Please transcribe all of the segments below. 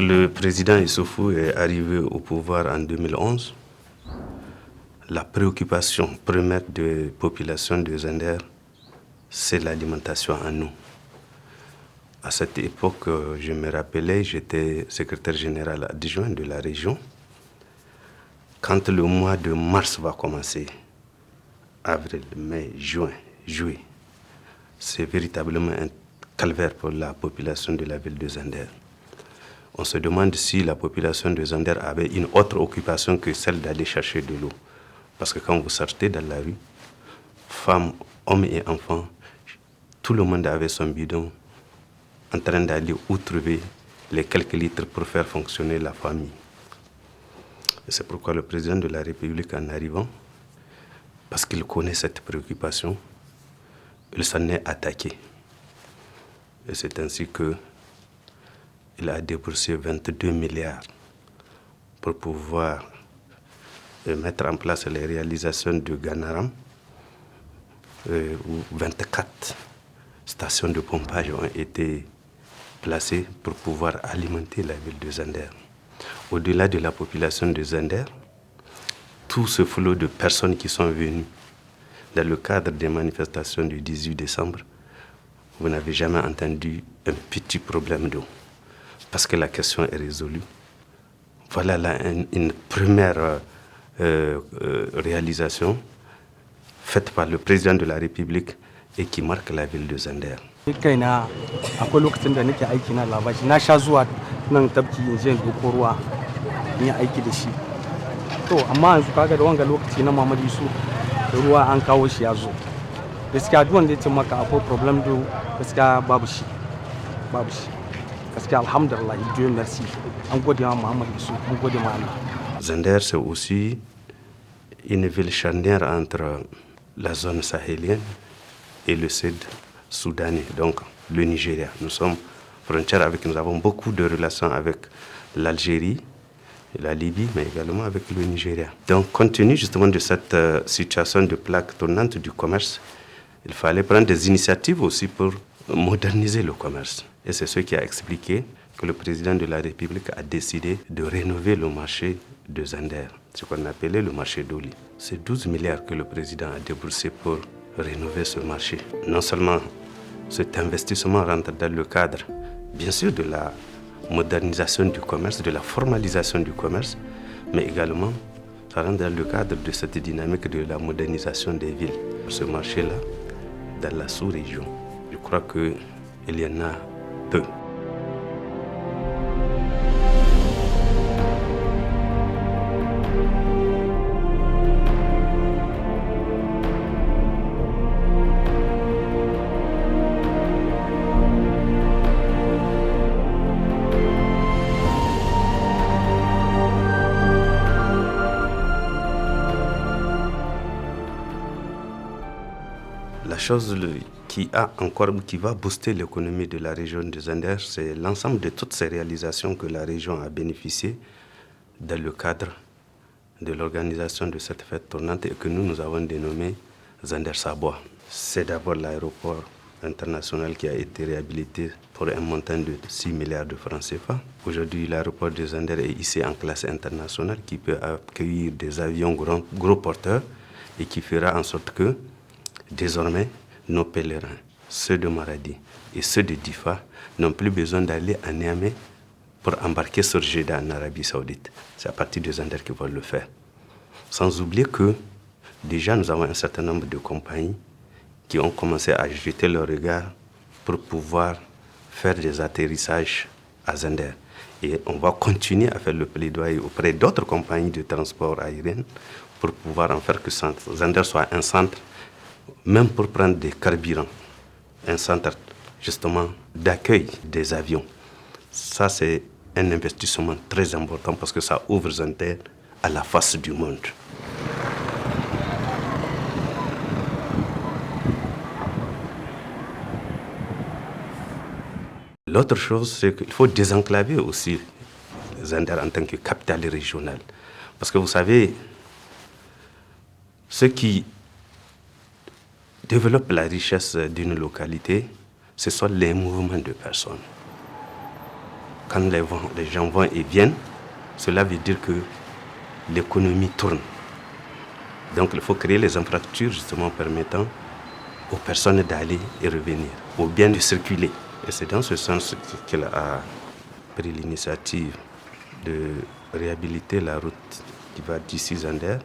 le président Issoufou est arrivé au pouvoir en 2011, la préoccupation première des populations de Zender, c'est l'alimentation en eau. À cette époque, je me rappelais, j'étais secrétaire général adjoint de la région. Quand le mois de mars va commencer, avril, mai, juin, juillet, c'est véritablement un calvaire pour la population de la ville de Zender. On se demande si la population de Zender avait une autre occupation que celle d'aller chercher de l'eau. Parce que quand vous sortez dans la rue, femmes, hommes et enfants, tout le monde avait son bidon en train d'aller où trouver les quelques litres pour faire fonctionner la famille. Et c'est pourquoi le président de la République, en arrivant, parce qu'il connaît cette préoccupation, il s'en est attaqué. Et c'est ainsi qu'il a déboursé 22 milliards pour pouvoir mettre en place les réalisations de Ganaram, où 24 stations de pompage ont été placées pour pouvoir alimenter la ville de Zender. Au-delà de la population de Zender, tout ce flot de personnes qui sont venues dans le cadre des manifestations du 18 décembre, vous n'avez jamais entendu un petit problème d'eau, parce que la question est résolue. Voilà là une première réalisation faite par le président de la République et qui marque la ville de Zender. kaina akwai lokacin da nake aiki na labashi na sha zuwa nan tabki in je in doko ruwa in yi aiki da shi to amma yanzu kaga da wanga lokaci na Muhammadu Yusuf ruwa an kawo shi ya zo gaskiya duk wanda ya ce maka akwai problem do gaskiya babu shi gaskiya alhamdulillah Dieu merci an gode ma Muhammadu Yusuf an gode ma Allah. Zender, c'est aussi une ville charnière entre la zone sahélienne et le sud soudanais, donc le Nigeria. Nous sommes frontières avec, nous avons beaucoup de relations avec l'Algérie, la Libye, mais également avec le Nigeria. Donc, compte tenu justement de cette situation de plaque tournante du commerce, il fallait prendre des initiatives aussi pour moderniser le commerce. Et c'est ce qui a expliqué que le président de la République a décidé de rénover le marché de Zender, ce qu'on appelait le marché d'Oli. C'est 12 milliards que le président a déboursé pour rénover ce marché. Non seulement cet investissement rentre dans le cadre, bien sûr, de la modernisation du commerce, de la formalisation du commerce, mais également, ça rentre dans le cadre de cette dynamique de la modernisation des villes. Ce marché-là, dans la sous-région, je crois qu'il y en a peu. La chose qui va booster l'économie de la région de Zender, c'est l'ensemble de toutes ces réalisations que la région a bénéficié dans le cadre de l'organisation de cette fête tournante et que nous avons dénommée Zender Sabois. C'est d'abord l'aéroport international qui a été réhabilité pour un montant de 6 milliards de francs CFA. Aujourd'hui, l'aéroport de Zender est ici en classe internationale qui peut accueillir des avions gros porteurs et qui fera en sorte que désormais, nos pèlerins, ceux de Maradi et ceux de Difa, n'ont plus besoin d'aller à Niamey pour embarquer sur Jeddah en Arabie Saoudite. C'est à partir de Zender qu'ils vont le faire. Sans oublier que déjà nous avons un certain nombre de compagnies qui ont commencé à jeter leur regard pour pouvoir faire des atterrissages à Zender. Et on va continuer à faire le plaidoyer auprès d'autres compagnies de transport aérien pour pouvoir en faire que Zender soit un centre, même pour prendre des carburants, un centre justement d'accueil des avions. Ça, c'est un investissement très important parce que ça ouvre Zender à la face du monde. L'autre chose, c'est qu'il faut désenclaver aussi Zender en tant que capitale régionale. Parce que vous savez, ce qui développe la richesse d'une localité, ce sont les mouvements de personnes. quand les gens vont et viennent, cela veut dire que l'économie tourne. Donc il faut créer les infrastructures justement permettant aux personnes d'aller et revenir, aux biens de circuler. Et c'est dans ce sens qu'elle a pris l'initiative de réhabiliter la route qui va d'ici Zander,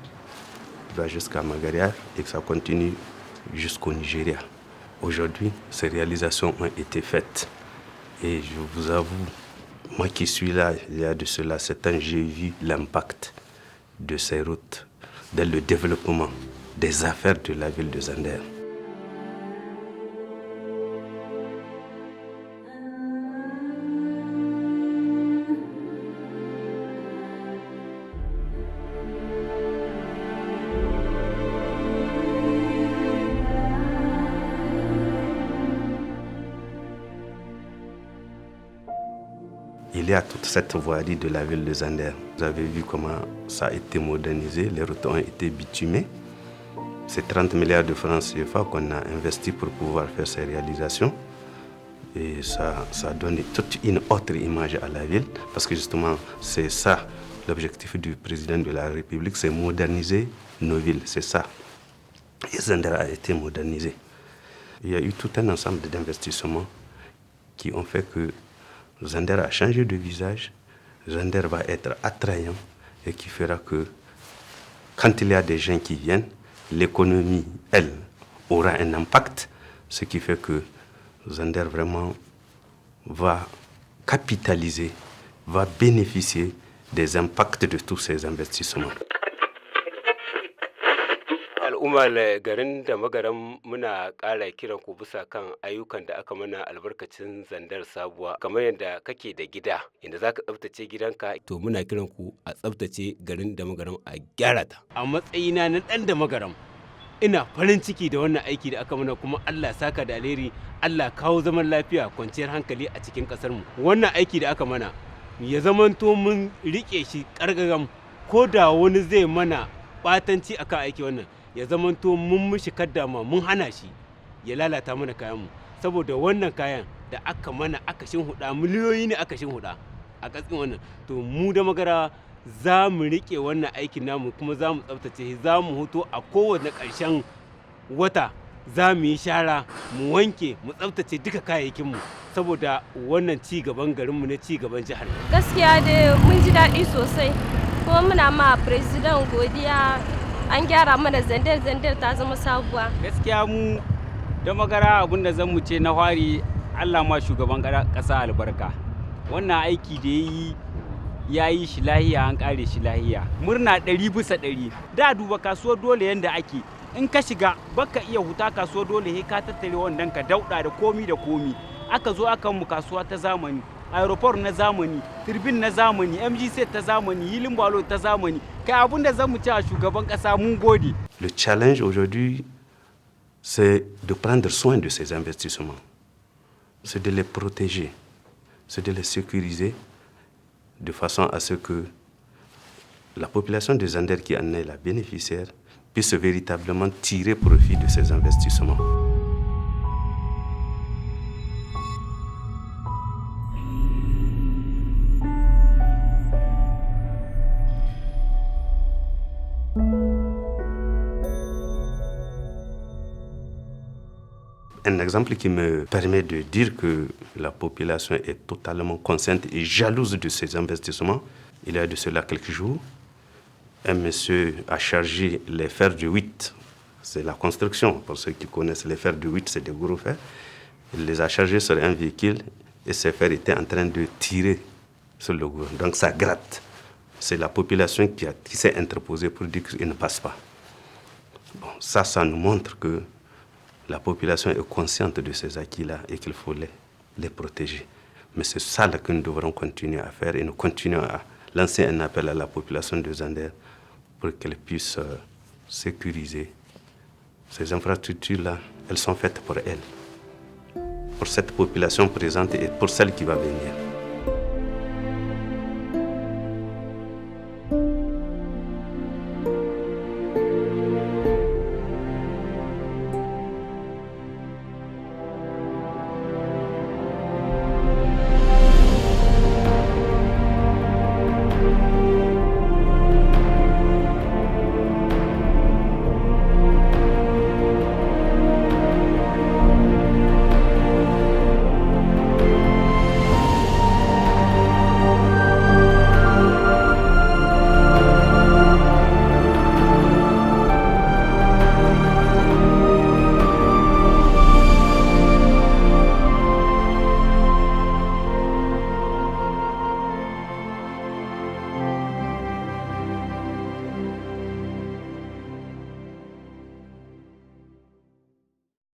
qui va jusqu'à Magaria et que ça continue jusqu'au Nigeria. Aujourd'hui, ces réalisations ont été faites. Et je vous avoue, moi qui suis là, il y a de cela 7 ans, j'ai vu l'impact de ces routes dans le développement des affaires de la ville de Zander. Il y a toute cette voirie de la ville de Zander. Vous avez vu comment ça a été modernisé, les routes ont été bitumées. C'est 30 milliards de francs CFA qu'on a investi pour pouvoir faire ces réalisations. Et ça donne toute une autre image à la ville, parce que justement, c'est ça l'objectif du président de la République, c'est moderniser nos villes, c'est ça. Et Zander a été modernisé. Il y a eu tout un ensemble d'investissements qui ont fait que Zander a changé de visage, Zander va être attrayant et qui fera que quand il y a des gens qui viennent, l'économie, elle, aura un impact, ce qui fait que Zander vraiment va capitaliser, va bénéficier des impacts de tous ces investissements. Al'ummar garin da magaram muna ƙara kiran ku bisa kan ayyukan da aka mana albarkacin Zandar sabuwa, kamar yadda kake da gida inda zaka tsaftace gidanka, to muna kiran ku a tsaftace garin da magaram a gyara ta. A matsayina na ɗan da magaram ina farin ciki da wannan aiki da aka mana, kuma Allah saka da alheri, Allah kawo zaman lafiya, kwanciyar hankali a cikin ƙasar mu. Wannan aiki da aka mana ya zamanto mun rike shi ƙargagam, ko da wani zai mana ɓatanci akan aiki wannan, ya zamanto mun mishi kaddama, mun hana shi ya lalata mana kayanmu, saboda wannan kayan da aka mana aka shinhuda, miliyoyi ne aka shinhuda a ƙasƙin wannan, to mu da magara za mu riƙe wannan aikin namu, kuma za mu tsaftace, za mu hoto a kowane ƙarshen wata, za mu yi shara, mu wanke, mu tsaftace duka kayayyakinmu, saboda wannan ci gaban garinmu ne, ci gaban jihar. Gaskiya dai mun ji daɗi sosai, kuma muna ma president godiya, an gyara mana Zandar ta zama sabuwa. Gaskiya mu da magara abinda zan mu ce na fari, Allah ma shugaban ƙasa albarka. Wannan aiki da ya yi shi lahiya, an ƙare shi lahiya. Murna 100%. Da duba kasuwar dole yanda ake, in ka shiga baka iya huta kasuwar dole, he ka tattare wannan ka dauɗa da komi. Aka zo aka mu kasuwa ta zamani, aeroport na zamani, turbin na zamani, MGC ta zamani, hilin balo ta zamani. Kai abin da zan mu ci a shugaban ƙasa mun gode. Le challenge aujourd'hui, c'est de prendre soin de ces investissements. C'est de les protéger, c'est de les sécuriser de façon à ce que la population de Zander qui en est la bénéficiaire puisse véritablement tirer profit de ces investissements. Un exemple qui me permet de dire que la population est totalement consciente et jalouse de ces investissements. Il y a de cela quelques jours, un monsieur a chargé les fers de 8, c'est la construction, pour ceux qui connaissent les fers de 8, c'est des gros fers. Il les a chargés sur un véhicule et ces fers étaient en train de tirer sur le gros. Donc ça gratte. C'est la population qui s'est interposée pour dire qu'il ne passe pas. Bon, ça nous montre que la population est consciente de ces acquis-là et qu'il faut les protéger. Mais c'est ça que nous devrons continuer à faire, et nous continuons à lancer un appel à la population de Zander pour qu'elle puisse sécuriser ces infrastructures-là. Elles sont faites pour elle, pour cette population présente et pour celle qui va venir.